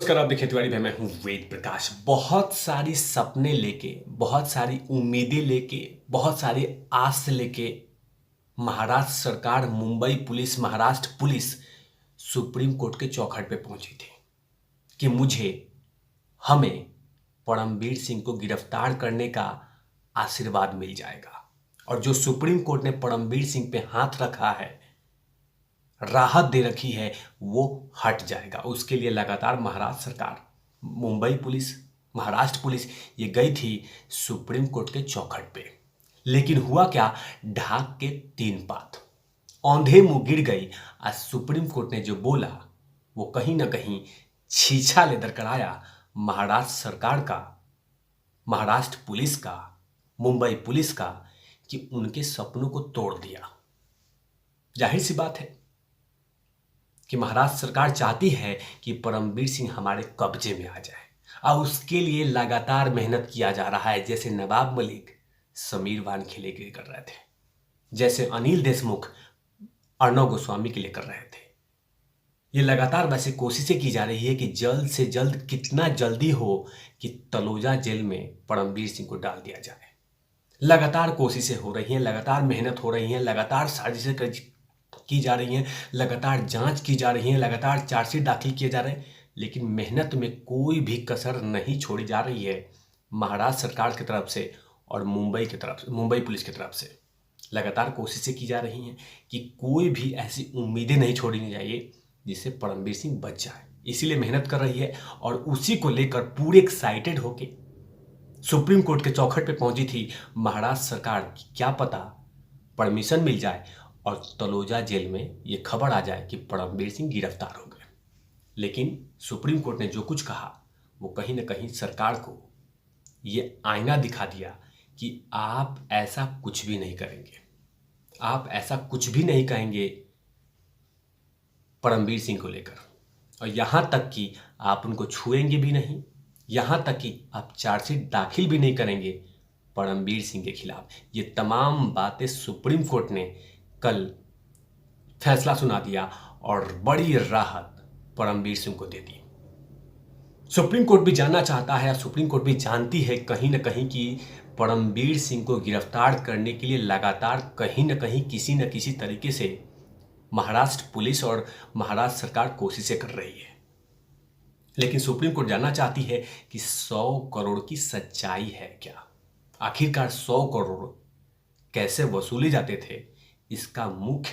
नमस्कार, आप देखिए तिवारी भाई, मैं हूं वेद प्रकाश। बहुत सारी सपने लेके, बहुत सारी उम्मीदें लेके, बहुत सारी आस लेके महाराष्ट्र सरकार, Mumbai police, Maharashtra police supreme court के चौखट पे पहुंची थी कि हमें परमवीर सिंह को गिरफ्तार करने का आशीर्वाद मिल जाएगा। और जो सुप्रीम कोर्ट ने परमवीर सिंह पे हाथ रखा है, राहत दे रखी है, वो हट जाएगा। उसके लिए लगातार महाराष्ट्र सरकार, मुंबई पुलिस, महाराष्ट्र पुलिस ये गई थी सुप्रीम कोर्ट के चौखट पे। लेकिन हुआ क्या, ढाक के तीन पात, औंधे मुंह गिर गई। आज सुप्रीम कोर्ट ने जो बोला वो कहीं ना कहीं छीछा लेकर कराया महाराष्ट्र सरकार का, महाराष्ट्र पुलिस का, मुंबई पुलिस का, कि उनके सपनों को तोड़ दिया। जाहिर सी बात है कि महाराष्ट्र सरकार चाहती है कि परमवीर सिंह हमारे कब्जे में आ जाए, और उसके लिए लगातार मेहनत किया जा रहा है। जैसे नवाब मलिक समीर वानखेड़े के लिए कर रहे थे, जैसे अनिल देशमुख अर्णव गोस्वामी के लिए कर रहे थे। ये लगातार वैसे कोशिशें की जा रही है कि जल्द से जल्द, कितना जल्दी हो, कि तलोजा जेल में परमवीर सिंह को डाल दिया जाए। लगातार कोशिशें हो रही हैं, लगातार मेहनत हो रही हैं, लगातार साजिशें की जा रही हैं, लगातार जांच की जा रही हैं, लगातार चार्जशीट दाखिल किए जा रहे हैं, लेकिन मेहनत में कोई भी कसर नहीं छोड़ी जा रही है महाराष्ट्र सरकार की तरफ से और मुंबई पुलिस की तरफ से। लगातार कोशिशें की जा रही हैं कि कोई भी ऐसी उम्मीदें नहीं छोड़नी चाहिए जिससे परमवीर सिंह बच जाए। इसीलिए मेहनत कर रही है, और उसी को लेकर पूरे एक्साइटेड होके सुप्रीम कोर्ट के चौखट पे पहुंची थी महाराष्ट्र सरकार की। क्या पता परमिशन मिल जाए और तलोजा जेल में ये खबर आ जाए कि परमवीर सिंह गिरफ्तार हो गए। लेकिन सुप्रीम कोर्ट ने जो कुछ कहा वो कहीं ना कहीं सरकार को ये आईना दिखा दिया कि आप ऐसा कुछ भी नहीं करेंगे, आप ऐसा कुछ भी नहीं कहेंगे परमवीर सिंह को लेकर, और यहाँ तक कि आप उनको छुएंगे भी नहीं, यहाँ तक कि आप चार्जशीट दाखिल भी नहीं करेंगे परमवीर सिंह के खिलाफ। ये तमाम बातें सुप्रीम कोर्ट ने कल फैसला सुना दिया और बड़ी राहत परमवीर सिंह को दे दी। सुप्रीम कोर्ट भी जानना चाहता है, सुप्रीम कोर्ट भी जानती है कहीं ना कहीं कि परमवीर सिंह को गिरफ्तार करने के लिए लगातार कहीं ना कहीं किसी न किसी तरीके से महाराष्ट्र पुलिस और महाराष्ट्र सरकार कोशिशें कर रही है। लेकिन सुप्रीम कोर्ट जानना चाहती है कि 100 करोड़ की सच्चाई है क्या। आखिरकार 100 करोड़ कैसे वसूले जाते थे, इसका मुख्य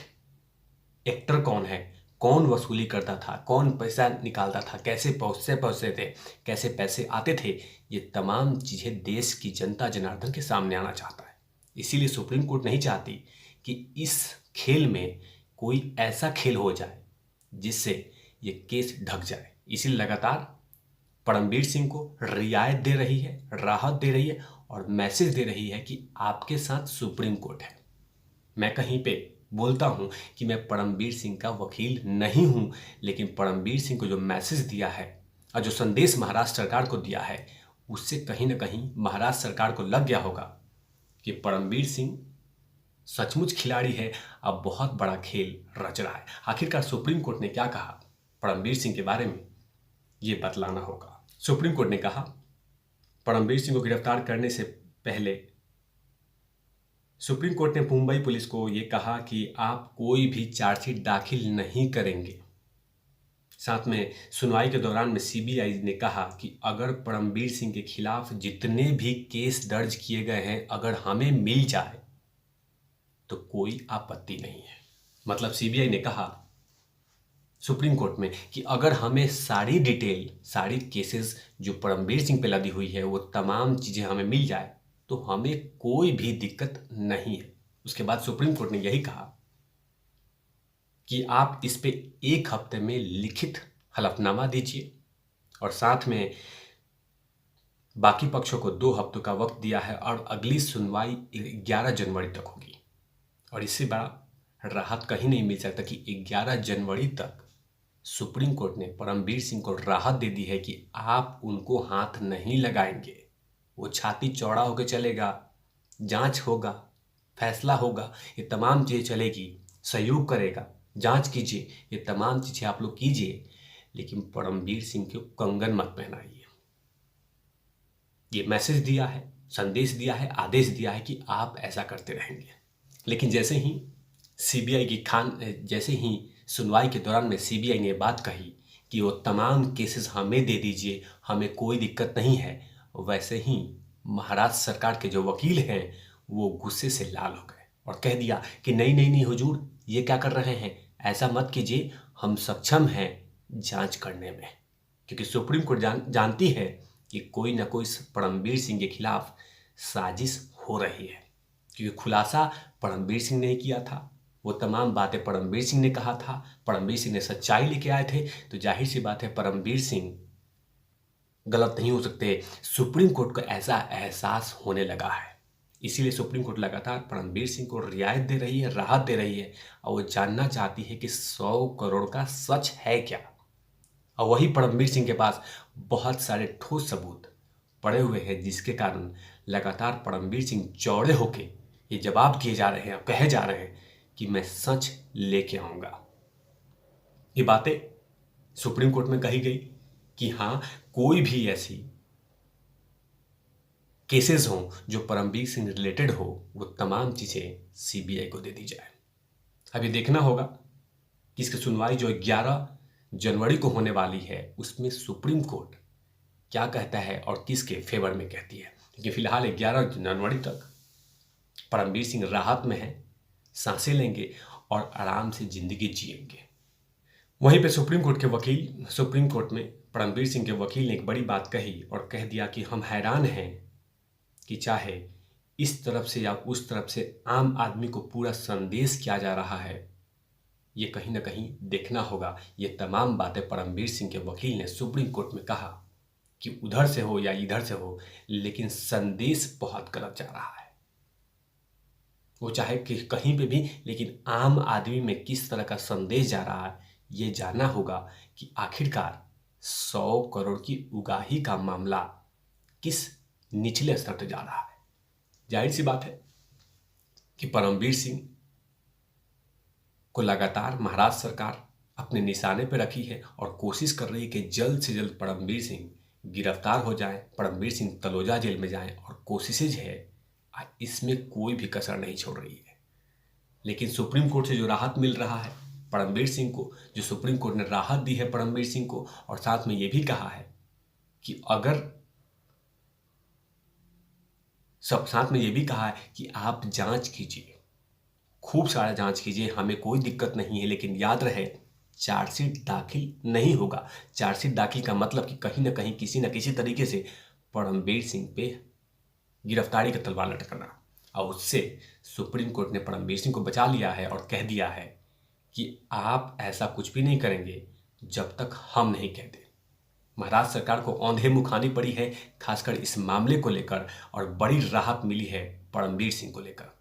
एक्टर कौन है, कौन वसूली करता था, कौन पैसा निकालता था, कैसे पहुंचते थे, कैसे पैसे आते थे, ये तमाम चीज़ें देश की जनता जनार्दन के सामने आना चाहता है। इसीलिए सुप्रीम कोर्ट नहीं चाहती कि इस खेल में कोई ऐसा खेल हो जाए जिससे ये केस ढक जाए। इसीलिए लगातार परमवीर सिंह को रियायत दे रही है, राहत दे रही है, और मैसेज दे रही है कि आपके साथ सुप्रीम कोर्ट है। मैं कहीं पे बोलता हूं कि मैं परमवीर सिंह का वकील नहीं हूं, लेकिन परमवीर सिंह को जो मैसेज दिया है और जो संदेश महाराष्ट्र सरकार को दिया है, उससे कहीं ना कहीं महाराष्ट्र सरकार को लग गया होगा कि परमवीर सिंह सचमुच खिलाड़ी है, अब बहुत बड़ा खेल रच रहा है। आखिरकार सुप्रीम कोर्ट ने क्या कहा परमवीर सिंह के बारे में, ये बतलाना होगा। सुप्रीम कोर्ट ने कहा परमवीर सिंह को गिरफ्तार करने से पहले सुप्रीम कोर्ट ने मुंबई पुलिस को ये कहा कि आप कोई भी चार्जशीट दाखिल नहीं करेंगे। साथ में सुनवाई के दौरान में सीबीआई ने कहा कि अगर परमवीर सिंह के खिलाफ जितने भी केस दर्ज किए गए हैं अगर हमें मिल जाए तो कोई आपत्ति नहीं है। मतलब सीबीआई ने कहा सुप्रीम कोर्ट में कि अगर हमें सारी डिटेल, सारी केसेस जो परमवीर सिंह पे लदी हुई है, वो तमाम चीज़ें हमें मिल जाए तो हमें कोई भी दिक्कत नहीं है। उसके बाद सुप्रीम कोर्ट ने यही कहा कि आप इस पे 1 हफ्ते में लिखित हलफनामा दीजिए, और साथ में बाकी पक्षों को 2 हफ्तों का वक्त दिया है, और अगली सुनवाई 11 जनवरी तक होगी। और इससे बड़ा राहत कहीं नहीं मिल सकता कि 11 जनवरी तक सुप्रीम कोर्ट ने परमवीर सिंह को राहत दे दी है कि आप उनको हाथ नहीं लगाएंगे। वो छाती चौड़ा होकर चलेगा, जांच होगा, फैसला होगा, ये तमाम चीज़ें चलेगी, सहयोग करेगा, जांच कीजिए, ये तमाम चीज़ें आप लोग कीजिए, लेकिन परमवीर सिंह को कंगन मत पहनाइए। ये मैसेज दिया है, संदेश दिया है, आदेश दिया है कि आप ऐसा करते रहेंगे। लेकिन जैसे ही सुनवाई के दौरान में सीबीआई ने बात कही कि वो तमाम केसेस हमें दे दीजिए, हमें कोई दिक्कत नहीं है, वैसे ही महाराष्ट्र सरकार के जो वकील हैं वो गुस्से से लाल हो गए और कह दिया कि नहीं नहीं नहीं हुजूर, ये क्या कर रहे हैं, ऐसा मत कीजिए, हम सक्षम हैं जांच करने में। क्योंकि सुप्रीम कोर्ट जानती है कि कोई ना कोई परमवीर सिंह के खिलाफ साजिश हो रही है। क्योंकि खुलासा परमवीर सिंह ने किया था, वो तमाम बातें परमवीर सिंह ने कहा था, परमवीर सिंह ने सच्चाई लेके आए थे, तो जाहिर सी बात है परमवीर सिंह गलत नहीं हो सकते। सुप्रीम कोर्ट को ऐसा एहसास होने लगा है, इसीलिए सुप्रीम कोर्ट लगातार परमवीर सिंह को रियायत दे रही है, राहत दे रही है, और वो जानना चाहती है कि 100 करोड़ का सच है क्या। और वही परमवीर सिंह के पास बहुत सारे ठोस सबूत पड़े हुए हैं, जिसके कारण लगातार परमवीर सिंह चौड़े होके ये जवाब दिए जा रहे हैं और कहे जा रहे हैं कि मैं सच लेके आऊंगा। ये बातें सुप्रीम कोर्ट में कही गई कि हाँ, कोई भी ऐसी केसेस हों जो परमवीर सिंह रिलेटेड हो, वो तमाम चीज़ें सीबीआई को दे दी जाए। अभी देखना होगा कि इसकी सुनवाई जो 11 जनवरी को होने वाली है उसमें सुप्रीम कोर्ट क्या कहता है और किसके फेवर में कहती है। क्योंकि फिलहाल 11 जनवरी तक परमवीर सिंह राहत में है, सांसें लेंगे और आराम से जिंदगी जिएंगे। वहीं पे सुप्रीम कोर्ट में परमवीर सिंह के वकील ने एक बड़ी बात कही और कह दिया कि हम हैरान हैं कि चाहे इस तरफ से या उस तरफ से आम आदमी को पूरा संदेश किया जा रहा है, ये कहीं ना कहीं देखना होगा। ये तमाम बातें परमवीर सिंह के वकील ने सुप्रीम कोर्ट में कहा कि उधर से हो या इधर से हो, लेकिन संदेश बहुत गलत जा रहा है। वो चाहे कि कहीं पे भी, लेकिन आम आदमी में किस तरह का संदेश जा रहा है, ये जानना होगा कि आखिरकार 100 करोड़ की उगाही का मामला किस निचले स्तर तक जा रहा है। जाहिर सी बात है कि परमवीर सिंह को लगातार महाराष्ट्र सरकार अपने निशाने पर रखी है और कोशिश कर रही है कि जल्द से जल्द परमवीर सिंह गिरफ्तार हो जाए, परमवीर सिंह तलोजा जेल में जाएं, और कोशिशें है इसमें कोई भी कसर नहीं छोड़ रही है। लेकिन सुप्रीम कोर्ट से जो राहत मिल रहा है परमवीर सिंह को, जो सुप्रीम कोर्ट ने राहत दी है परमवीर सिंह को, और साथ में ये भी कहा है कि साथ में ये भी कहा है कि आप जांच कीजिए, खूब सारा जांच कीजिए, हमें कोई दिक्कत नहीं है, लेकिन याद रहे चार्जशीट दाखिल नहीं होगा। चार्जशीट दाखिल का मतलब कि कहीं ना कहीं किसी न किसी तरीके से परमवीर सिंह पे गिरफ्तारी का तलवार लटकना, और उससे सुप्रीम कोर्ट ने परमवीर सिंह को बचा लिया है और कह दिया है कि आप ऐसा कुछ भी नहीं करेंगे जब तक हम नहीं कहते। महाराष्ट्र सरकार को औंधे मुँह खानी पड़ी है खासकर इस मामले को लेकर, और बड़ी राहत मिली है परमवीर सिंह को लेकर।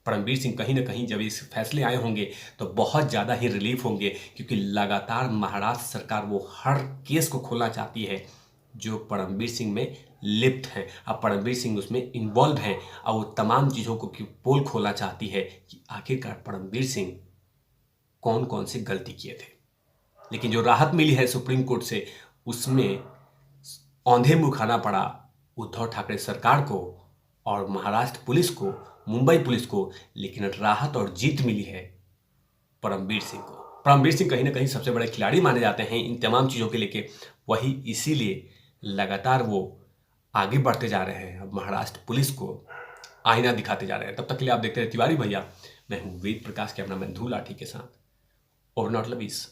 परमवीर सिंह कहीं ना कहीं जब इस फैसले आए होंगे तो बहुत ज़्यादा ही रिलीफ होंगे, क्योंकि लगातार महाराष्ट्र सरकार वो हर केस को खोलना चाहती है जो परमवीर सिंह में लिप्त हैं। अब परमवीर सिंह उसमें इन्वॉल्व हैं और वो तमाम चीज़ों को पोल खोलना चाहती है कि आखिरकार परमवीर सिंह कौन कौन सी गलती किए थे। लेकिन जो राहत मिली है सुप्रीम कोर्ट से, उसमें औंधे मुँह खाना पड़ा उद्धव ठाकरे सरकार को और महाराष्ट्र पुलिस को, मुंबई पुलिस को, लेकिन राहत और जीत मिली है परमवीर सिंह को। परमवीर सिंह कहीं ना कहीं सबसे बड़े खिलाड़ी माने जाते हैं इन तमाम चीज़ों के लेके, वही इसीलिए लगातार वो आगे बढ़ते जा रहे हैं, अब महाराष्ट्र पुलिस को आईना दिखाते जा रहे हैं। तब तक के लिए आप देखते रहे तिवारी भैया, मैं हूँ वेद प्रकाश, कैमरामैन धूल लाठी के साथ। और नॉट लवीज।